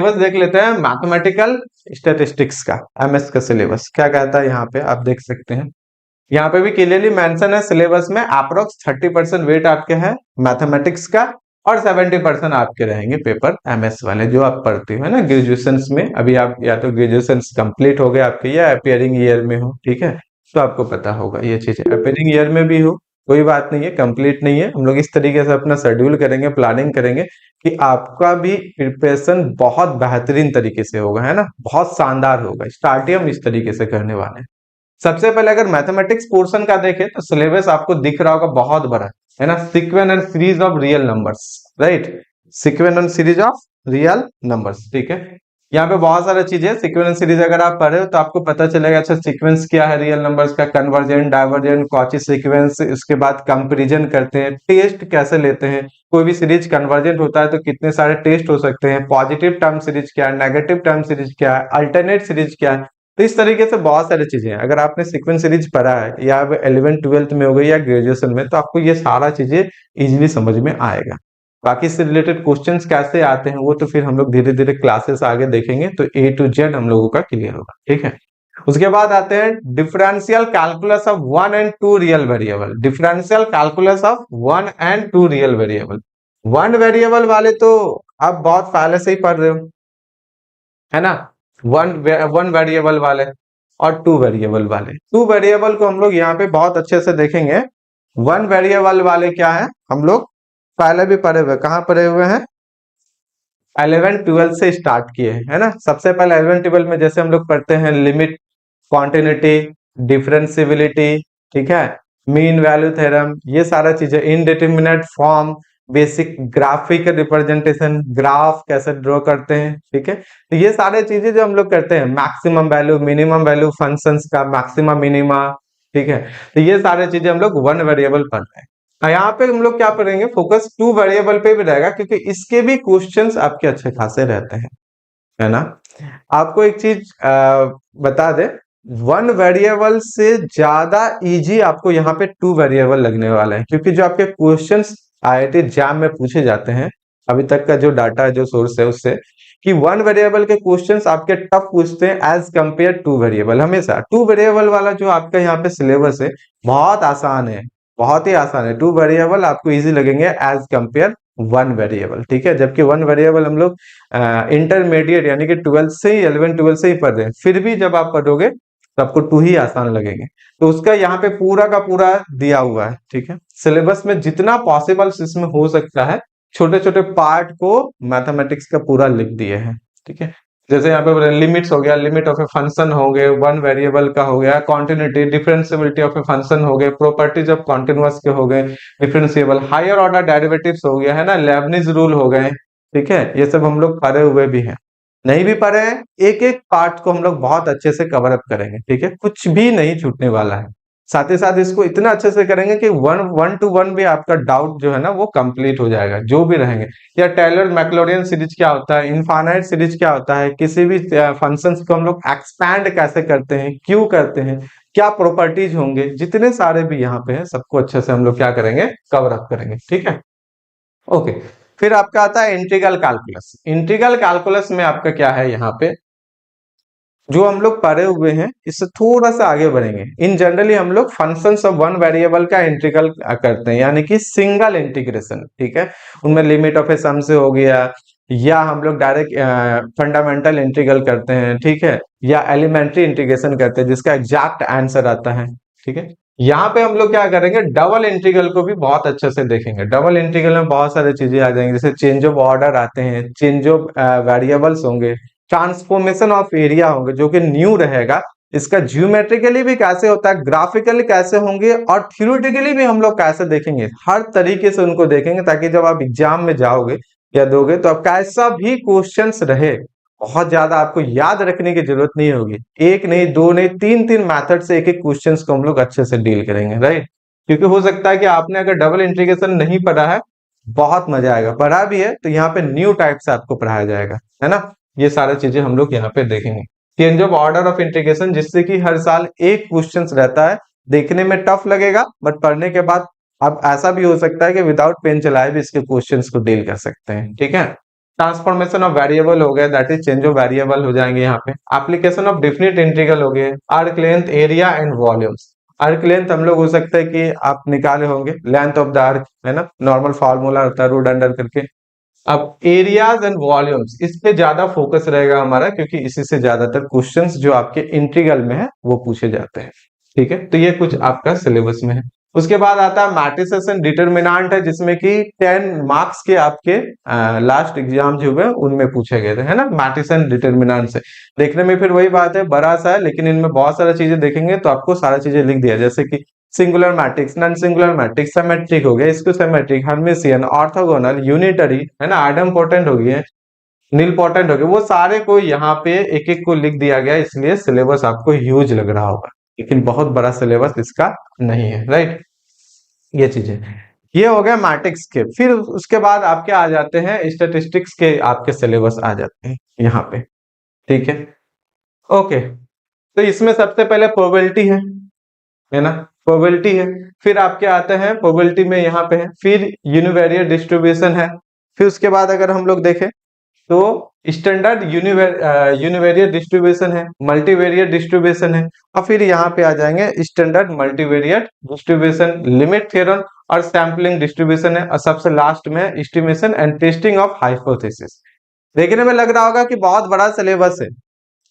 Syllabus देख लेते हैं मैथमेटिकल स्टैटिस्टिक्स का, एमएस का सिलेबस क्या कहता है यहाँ पे आप देख सकते हैं। यहाँ पे भी क्लियरली मेंशन है सिलेबस में अप्रोक्स 30% वेट आपके है मैथमेटिक्स का और 70% आपके रहेंगे पेपर एमएस वाले जो आप पढ़ते हो है ना ग्रेजुएशन में। अभी आप या तो ग्रेजुएशन कंप्लीट हो गए आपके या अपियरिंग ईयर में हो, ठीक है, तो आपको पता होगा ये चीजें। अपियरिंग ईयर में भी हो कोई बात नहीं है, कंप्लीट नहीं है, हम लोग इस तरीके से अपना शेड्यूल करेंगे, प्लानिंग करेंगे कि आपका भी प्रिपरेशन बहुत बेहतरीन तरीके से होगा, है ना, बहुत शानदार होगा। स्टार्ट ही हम इस तरीके से करने वाले हैं। सबसे पहले अगर मैथमेटिक्स पोर्शन का देखें तो सिलेबस आपको दिख रहा होगा बहुत बड़ा, है ना, sequence and series of real numbers, right, sequence and series of real numbers, ठीक है। यहाँ पे बहुत सारी चीजें सीक्वेंस सीरीज अगर आप पढ़े हो तो आपको पता चलेगा अच्छा सीक्वेंस क्या है रियल नंबर्स का, कन्वर्जेंट, डाइवर्जेंट, कॉची सीक्वेंस, उसके बाद कंपैरिजन करते हैं, टेस्ट कैसे लेते हैं, कोई भी सीरीज कन्वर्जेंट होता है तो कितने सारे टेस्ट हो सकते हैं, पॉजिटिव टर्म सीरीज क्या है, नेगेटिव टर्म सीरीज क्या है, अल्टरनेट सीरीज क्या है। तो इस तरीके से बहुत सारी चीजें हैं। अगर आपने सीक्वेंस सीरीज पढ़ा है या 11th-12th में हो गई या ग्रेजुएशन में, तो आपको ये सारा चीजें इजीली समझ में आएगा। बाकी से रिलेटेड क्वेश्चंस कैसे आते हैं वो तो फिर हम लोग धीरे धीरे क्लासेस आगे देखेंगे तो A to Z हम लोगों का क्लियर होगा, ठीक है। उसके बाद आते हैं differential calculus of 1 and 2 real variable. Differential calculus of 1 and 2 real variable. 1 variable वाले तो आप बहुत पहले से ही पढ़ रहे हो, है ना, वन वेरिएबल वाले और 2 वेरिएबल वाले। 2 वेरिएबल को हम लोग यहाँ पे बहुत अच्छे से देखेंगे। 1 वेरिएबल वाले क्या है हम लोग पहले भी पढ़े हुए, कहाँ पढ़े हुए हैं, 11th-12th से स्टार्ट किए, है ना। सबसे पहले 11th-12th में जैसे हम लोग पढ़ते हैं लिमिट, क्वांटिटी, डिफरेंशियबिलिटी, ठीक है, मीन वैल्यू थ्योरम, ये सारा चीजें, indeterminate form, basic graphic representation, graph कैसे ड्रॉ करते हैं, ठीक है। तो ये सारे चीजें जो हम लोग करते हैं, maximum value, minimum value, functions का मैक्सिमम मिनिमा, ठीक है, तो ये सारे चीजें हम लोग 1 वेरिएबल पढ़ रहे हैं। यहाँ पे हम लोग क्या पढ़ेंगे, फोकस 2 वेरिएबल पे भी रहेगा क्योंकि इसके भी क्वेश्चंस आपके अच्छे खासे रहते हैं, है ना। आपको एक चीज बता दे, 1 वेरिएबल से ज्यादा इजी आपको यहाँ पे 2 वेरिएबल लगने वाला है क्योंकि जो आपके क्वेश्चंस IIT एग्जाम में पूछे जाते हैं अभी तक का जो डाटा है, जो सोर्स है उससे, कि 1 वेरिएबल के क्वेश्चंस आपके टफ पूछते हैं एज कंपेयर 2 वेरिएबल। हमेशा 2 वेरिएबल वाला जो आपका यहाँ पे सिलेबस है बहुत आसान है, बहुत ही आसान है। 2 वेरिएबल आपको इजी लगेंगे एज कंपेयर 1 वेरिएबल, ठीक है। जबकि 1 वेरिएबल हम लोग इंटरमीडिएट यानी कि 12th से ही 11th-12th से ही पढ़ रहे हैं, फिर भी जब आप पढ़ोगे तो आपको 2 ही आसान लगेंगे। तो उसका यहाँ पे पूरा का पूरा दिया हुआ है, ठीक है। सिलेबस में जितना पॉसिबल इसमें हो सकता है छोटे छोटे पार्ट को मैथमेटिक्स का पूरा लिख दिए हैं, ठीक है। जैसे यहाँ पे लिमिट्स हो गया, लिमिट ऑफ ए फंक्शन हो गए, 1 वेरिएबल का हो गया, continuity, differentiability of a function हो गए, प्रॉपर्टीज ऑफ कॉन्टिन्यूअस के हो गए, डिफरेंशिएबल, हायर ऑर्डर डेरिवेटिव्स हो गया, है ना, लेबनिज रूल हो गए, ठीक है। ये सब हम लोग पढ़े हुए भी हैं, नहीं भी पढ़े हैं, एक एक पार्ट को हम लोग बहुत अच्छे से कवर अप करेंगे, ठीक है, कुछ भी नहीं छूटने वाला है। साथ ही साथ इसको इतना अच्छे से करेंगे कि 1 to 1 भी आपका डाउट जो है ना वो कंप्लीट हो जाएगा, जो भी रहेंगे। या टेलर मैक्लॉरिन सीरीज क्या होता है, इनफाइनाइट सीरीज क्या होता है, किसी भी फंक्शंस को हम लोग एक्सपैंड कैसे करते हैं, क्यों करते हैं, क्या प्रॉपर्टीज होंगे, जितने सारे भी यहाँ पे हैं सबको अच्छे से हम लोग क्या करेंगे, कवर अप करेंगे, ठीक है। ओके, फिर आपका आता है इंटीग्रल कैलकुलस। इंटीग्रल कैलकुलस में आपका क्या है, यहाँ पे जो हम लोग पढ़े हुए हैं इससे थोड़ा सा आगे बढ़ेंगे। इन जनरली हम लोग फंक्शंस ऑफ 1 वेरिएबल का इंटीग्रल करते हैं यानी कि सिंगल इंटीग्रेशन, ठीक है। उनमें लिमिट ऑफ ए सम से हो गया, या हम लोग डायरेक्ट फंडामेंटल इंटीग्रल करते हैं, ठीक है, या एलिमेंट्री इंटीग्रेशन करते हैं जिसका एग्जैक्ट आंसर आता है, ठीक है। यहाँ पे हम लोग क्या करेंगे, डबल इंटीग्रल को भी बहुत अच्छे से देखेंगे। डबल इंटीग्रल में बहुत सारी चीजें आ जाएंगी, जैसे चेंज ऑफ ऑर्डर आते हैं, चेंज ऑफ वेरिएबल्स होंगे, ट्रांसफॉर्मेशन ऑफ एरिया होंगे जो कि न्यू रहेगा, इसका ज्योमेट्रिकली भी कैसे होता है, ग्राफिकली कैसे होंगे, और थ्योरेटिकली भी हम लोग कैसे देखेंगे, हर तरीके से उनको देखेंगे ताकि जब आप एग्जाम में जाओगे या दोगे तो आप कैसा भी क्वेश्चंस रहे बहुत ज्यादा आपको याद रखने की जरूरत नहीं होगी। एक नहीं, दो नहीं, तीन तीन मेथड से एक एक क्वेश्चंस को हम लोग अच्छे से डील करेंगे, राइट। क्योंकि हो सकता है कि आपने अगर डबल इंटीग्रेशन नहीं पढ़ा है, बहुत मजा आएगा, पढ़ा भी है तो यहाँ पे न्यू टाइप से आपको पढ़ाया जाएगा, है ना। ये सारी चीजें हम लोग यहाँ पे देखेंगे। Change of order of integration, जिससे कि हर साल एक क्वेश्चन रहता है, देखने में टफ लगेगा बट पढ़ने के बाद अब ऐसा भी हो सकता है कि विदाउट पेन चलाए भी इसके क्वेश्चंस को डील कर सकते हैं, ठीक है। ट्रांसफॉर्मेशन ऑफ वेरिएबल हो गया, that is change of variable हो जाएंगे यहाँ पे। एप्लीकेशन ऑफ डिफिनिट इंटीग्रल हो गए, arc length, area and volumes. Arc length हम लोग हो सकता है कि आप निकाले होंगे, लेंथ ऑफ द आर्क है ना, नॉर्मल फार्मूला होता है रूट अंडर करके। अब एरियाज एंड वॉल्यूम्स, इस पे ज्यादा फोकस रहेगा हमारा, क्योंकि इसी से ज्यादातर क्वेश्चंस जो आपके इंटीग्रल में है वो पूछे जाते हैं। ठीक है, तो ये कुछ आपका सिलेबस में है। उसके बाद आता है मैट्रिसेस एंड डिटरमिनेंट है, जिसमें कि 10 मार्क्स के आपके लास्ट एग्जाम जो हुए उनमें पूछे गए थे, है ना, मैट्रिस एंड डिटरमिनेंट से। देखने में फिर वही बात है, बड़ा सा है, लेकिन इनमें बहुत सारी चीजें देखेंगे तो आपको सारी चीजें लिख दिया, जैसे कि singular matrix, non singular matrix, symmetric हो गया, skew symmetric, Hermitian, orthogonal, unitary, है ना, आइडम्पोटेंट हो गया, नीलपोटेंट हो गया, वो सारे को यहाँ पे एक एक को लिख दिया गया, इसलिए सिलेबस आपको ह्यूज लग रहा होगा, लेकिन बहुत बड़ा सिलेबस इसका नहीं है, राइट। ये चीजें, ये हो गया मैट्रिक्स के। फिर उसके बाद आपके आ जाते हैं स्टैटिस्टिक्स के, आपके सिलेबस आ जाते हैं यहाँ पे। ठीक है, ओके। तो इसमें सबसे पहले प्रोबेबिलिटी है ना, प्रोबेबिलिटी है। फिर आपके आते हैं प्रोबेबिलिटी में यहाँ पे है, फिर यूनिवेरिएट डिस्ट्रीब्यूशन है। फिर उसके बाद अगर हम लोग देखें तो स्टैंडर्ड यूनिवेरिएट डिस्ट्रीब्यूशन है, मल्टीवेरिएट डिस्ट्रीब्यूशन है, और फिर यहाँ पे आ जाएंगे standard multivariate distribution, limit theorem और सैम्पलिंग डिस्ट्रीब्यूशन है, और सबसे लास्ट में estimation and testing of hypothesis. देखने में लग रहा होगा कि बहुत बड़ा सिलेबस है,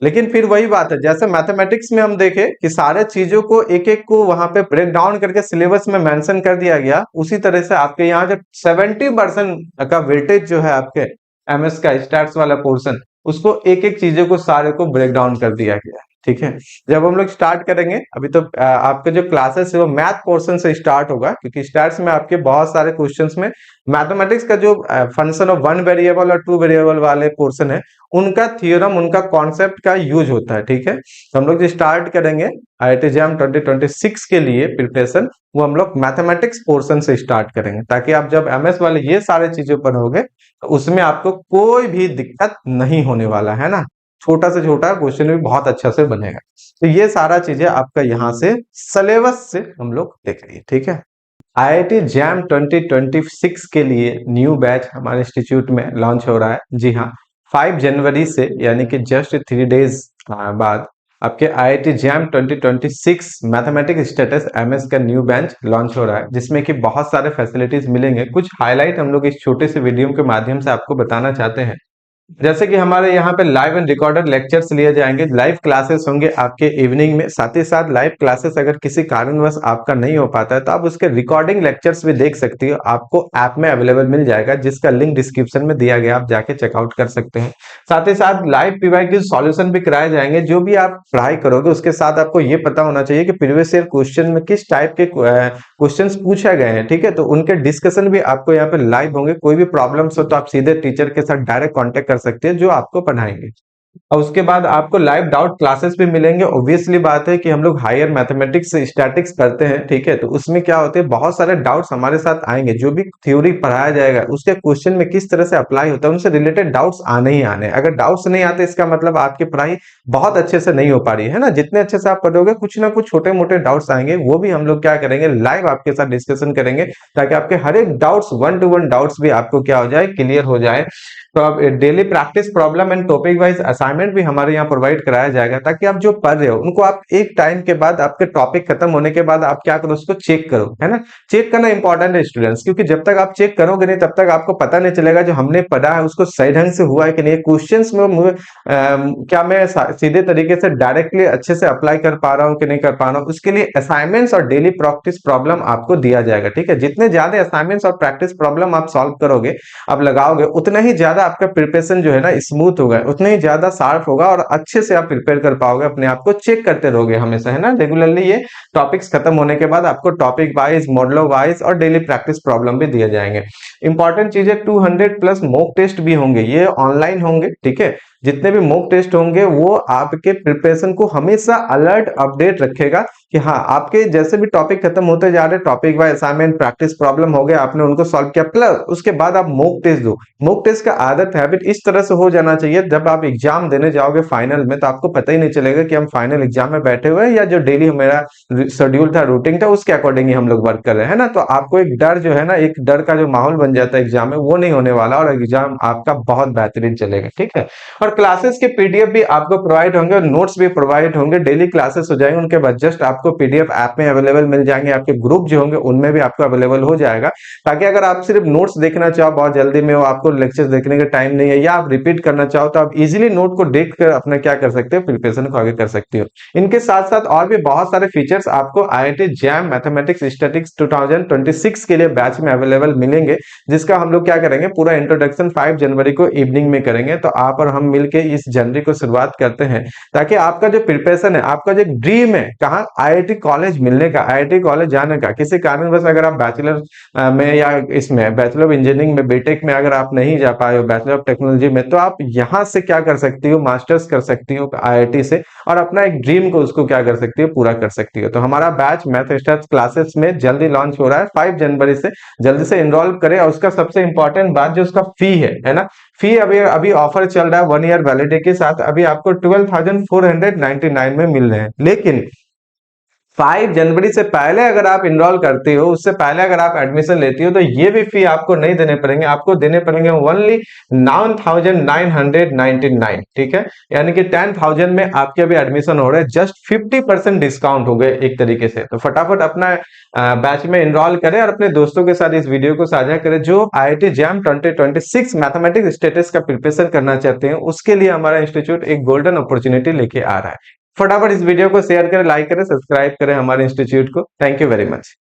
लेकिन फिर वही बात है, जैसे मैथमेटिक्स में हम देखें कि सारे चीजों को एक एक को वहां पे ब्रेक डाउन करके सिलेबस में मेंशन कर दिया गया, उसी तरह से आपके यहाँ जो 70% का वेटेज जो है आपके एमएस का स्टैट्स वाला पोर्शन, उसको एक एक चीजों को सारे को ब्रेक डाउन कर दिया गया है। ठीक है, जब हम लोग स्टार्ट करेंगे, अभी तो आपके जो क्लासेस है वो मैथ पोर्शन से स्टार्ट होगा, क्योंकि स्टैट्स में आपके बहुत सारे क्वेश्चंस में मैथमेटिक्स का जो फंक्शन ऑफ 1 वेरिएबल और 2 वेरिएबल वाले पोर्शन है, उनका थ्योरम, उनका कॉन्सेप्ट का यूज होता है। ठीक है, तो हम लोग जो स्टार्ट करेंगे IIT JAM 2026 के लिए प्रिपरेशन, वो हम लोग मैथमेटिक्स पोर्शन से स्टार्ट करेंगे, ताकि आप जब एमएस वाले ये सारे चीजों पर होगे तो उसमें आपको कोई भी दिक्कत नहीं होने वाला है ना, छोटा से छोटा क्वेश्चन भी बहुत अच्छा से बनेगा। तो ये सारा चीजें आपका यहाँ से सिलेबस से हम लोग देख रहे हैं। ठीक है, IIT JAM 2026 के लिए न्यू बैच हमारे इंस्टीट्यूट में लॉन्च हो रहा है। जी हाँ, 5 जनवरी से, यानी कि जस्ट 3 डेज बाद आपके IIT JAM 2026 mathematics status MS का न्यू बैच लॉन्च हो रहा है, जिसमें कि बहुत सारे फैसिलिटीज मिलेंगे। कुछ हाईलाइट हम लोग इस छोटे से वीडियो के माध्यम से आपको बताना चाहते हैं। जैसे कि हमारे यहाँ पे लाइव एंड रिकॉर्डेड लेक्चर्स लिए जाएंगे, लाइव क्लासेस होंगे आपके इवनिंग में, साथ ही साथ लाइव क्लासेस अगर किसी कारणवश आपका नहीं हो पाता है तो आप उसके रिकॉर्डिंग लेक्चर्स भी देख सकती हो, आपको ऐप में अवेलेबल मिल जाएगा, जिसका लिंक डिस्क्रिप्शन में दिया गया, आप जाके चेकआउट कर सकते हैं। साथ ही साथ लाइव पीवाईक्यू सॉल्यूशन भी कराए जाएंगे। जो भी आप पढ़ाई करोगे उसके साथ आपको ये पता होना चाहिए कि प्रीवियस ईयर क्वेश्चन में किस टाइप के क्वेश्चंस पूछे गए हैं। ठीक है, तो उनके डिस्कशन भी आपको यहाँ पे लाइव होंगे। कोई भी प्रॉब्लम्स हो तो आप सीधे टीचर के साथ डायरेक्ट कांटेक्ट कर सकते हैं, जो आपको पढ़ाएंगे। और उसके बाद आपको लाइव डाउट क्लासेस भी मिलेंगे। ऑब्वियसली बात है कि हम लोग हायर मैथमेटिक्स स्टैटिक्स करते हैं, ठीक है, तो उसमें क्या होते हैं, बहुत सारे डाउट्स हमारे साथ आएंगे। जो भी थ्योरी पढ़ाया जाएगा उसके क्वेश्चन में किस तरह से अप्लाई होता है, उनसे रिलेटेड डाउट्स आने ही आने। अगर डाउट्स नहीं आते, इसका मतलब आपकी पढ़ाई बहुत अच्छे से नहीं हो पा रही है ना। जितने अच्छे से आप पढ़ोगे, कुछ ना कुछ छोटे मोटे डाउट्स आएंगे, वो भी हम लोग क्या करेंगे, लाइव आपके साथ डिस्कशन करेंगे, ताकि आपके हर एक डाउट्स 1 to 1 डाउट्स भी आपको क्या हो जाए, क्लियर हो जाए। तो अब daily practice problem and topic wise assignment भी हमारे यहाँ प्रोवाइड कराया जाएगा, ताकि आप जो पढ़ रहे हो उनको आप एक टाइम के बाद, आपके टॉपिक खत्म होने के बाद आप क्या करो, उसको चेक करो, है ना। चेक करना इंपॉर्टेंट है स्टूडेंट्स, क्योंकि जब तक आप चेक करोगे नहीं, तब तक आपको पता नहीं चलेगा जो हमने पढ़ा है उसको सही ढंग से हुआ है कि नहीं। क्वेश्चंस में क्या मैं सीधे तरीके से डायरेक्टली अच्छे से अप्लाई कर पा रहा हूँ कि नहीं कर पा रहा हूँ, उसके लिए असाइनमेंट्स और डेली प्रैक्टिस प्रॉब्लम आपको दिया जाएगा। ठीक है, जितने ज्यादा असाइनमेंट्स और प्रैक्टिस प्रॉब्लम आप सॉल्व करोगे, आप लगाओगे, उतना ही ज्यादा आपका प्रिपरेशन जो है ना स्मूथ होगा, उतना ही ज्यादा शार्प होगा, और अच्छे से आप प्रिपेयर कर पाओगे। अपने आप को चेक करते रहोगे हमेशा, है ना, रेगुलरली। ये टॉपिक्स खत्म होने के बाद आपको टॉपिक वाइज, मॉडलो वाइज और डेली प्रैक्टिस प्रॉब्लम भी दिए जाएंगे। इंपॉर्टेंट चीज है, 200+ मॉक टेस्ट भी होंगे, ये ऑनलाइन होंगे। ठीक है, जितने भी मॉक टेस्ट होंगे वो आपके प्रिपरेशन को हमेशा अलर्ट अपडेट रखेगा कि हाँ आपके जैसे भी टॉपिक खत्म होते जा रहे, topic wise assignment practice problem हो गया, आपने उनको सॉल्व किया, प्लस उसके बाद आप मॉक टेस्ट दो। मॉक टेस्ट का आदत हैबिट इस तरह से हो जाना चाहिए, जब आप एग्जाम देने जाओगे फाइनल में तो आपको पता ही नहीं चलेगा कि हम फाइनल एग्जाम में बैठे हुए हैं या जो डेली मेरा शेड्यूल था, रूटीन था, उसके अकॉर्डिंग ही हम लोग वर्क कर रहे हैं ना। तो आपको एक डर जो है ना, एक डर का जो माहौल बन जाता है एग्जाम में, वो नहीं होने वाला और एग्जाम आपका बहुत बेहतरीन चलेगा, ठीक है। और क्लासेस के पीडीएफ भी आपको प्रोवाइड होंगे और नोट्स भी प्रोवाइड होंगे, डेली क्लासेस हो जाएंगे, उनके बाद जस्ट आपको पीडीएफ ऐप में अवेलेबल मिल जाएंगे, आपके ग्रुप जो होंगे उनमें भी आपको अवेलेबल हो जाएगा, ताकि अगर आप सिर्फ नोट्स देखना चाहो बहुत जल्दी में, आपको लेक्चर्स देखने का टाइम नहीं है या आप रिपीट करना चाहो, तो आप इजीली नोट को देख कर अपना क्या कर सकते हो, प्रिपरेशन को आगे कर सकते हो। इनके साथ साथ और भी बहुत सारे फीचर्स आपको आईआईटी जैम मैथमेटिक्स स्टैटिक्स 2026 के लिए बैच में अवेलेबल मिलेंगे, जिसका हम लोग क्या करेंगे, पूरा इंट्रोडक्शन 5 जनवरी को इवनिंग में करेंगे। तो आप और हम मिलके इस जनवरी को शुरुआत करते हैं, ताकि आपका जो प्रिपरेशन है, आपका जो ड्रीम है कहाँ आईआईटी कॉलेज मिलने का, आईआईटी कॉलेज जाने का, किसी कारणवश अगर आप बैचलर में या इसमें बैचलर ऑफ इंजीनियरिंग में, बीटेक में अगर आप नहीं जा पाए हो, बैचलर ऑफ टेक्नोलॉजी में, तो आप यहाँ से क्या कर सकती हो, मास्टर्स कर सकती हो आईआईटी से, और अपना एक ड्रीम को उसको क्या कर सकती हो, पूरा कर सकती हो। तो हमारा बैच मैथ स्टार्स क्लासेस में जल्दी लॉन्च हो रहा है 5 जनवरी से, जल्दी से इनरोल करें। और उसका सबसे इंपॉर्टेंट बात जो उसका फी है ना, फी अभी अभी ऑफर चल रहा है 1 ईयर वैलिडिटी के साथ, अभी आपको 12,499 में मिल रहे हैं। लेकिन 5 जनवरी से पहले अगर आप इनरोल करते हो, उससे पहले अगर आप एडमिशन लेती हो, तो ये भी फी आपको नहीं देने पड़ेंगे, आपको देने पड़ेंगे ओनली 9,999, ठीक है। यानी कि 10,000 में आपके अभी एडमिशन हो रहे हैं, जस्ट 50% डिस्काउंट हो गए एक तरीके से। तो फटाफट अपना बैच में इनरोल करें और अपने दोस्तों के साथ इस वीडियो को साझा करें जो आईआईटी जैम 2026 मैथमेटिक्स स्टेटस का प्रिपरेशन करना चाहते हैं। उसके लिए हमारा इंस्टीट्यूट एक गोल्डन अपॉर्चुनिटी लेके आ रहा है। फटाफट इस वीडियो को शेयर करें, लाइक करें, सब्सक्राइब करें हमारे इंस्टीट्यूट को। Thank you very much.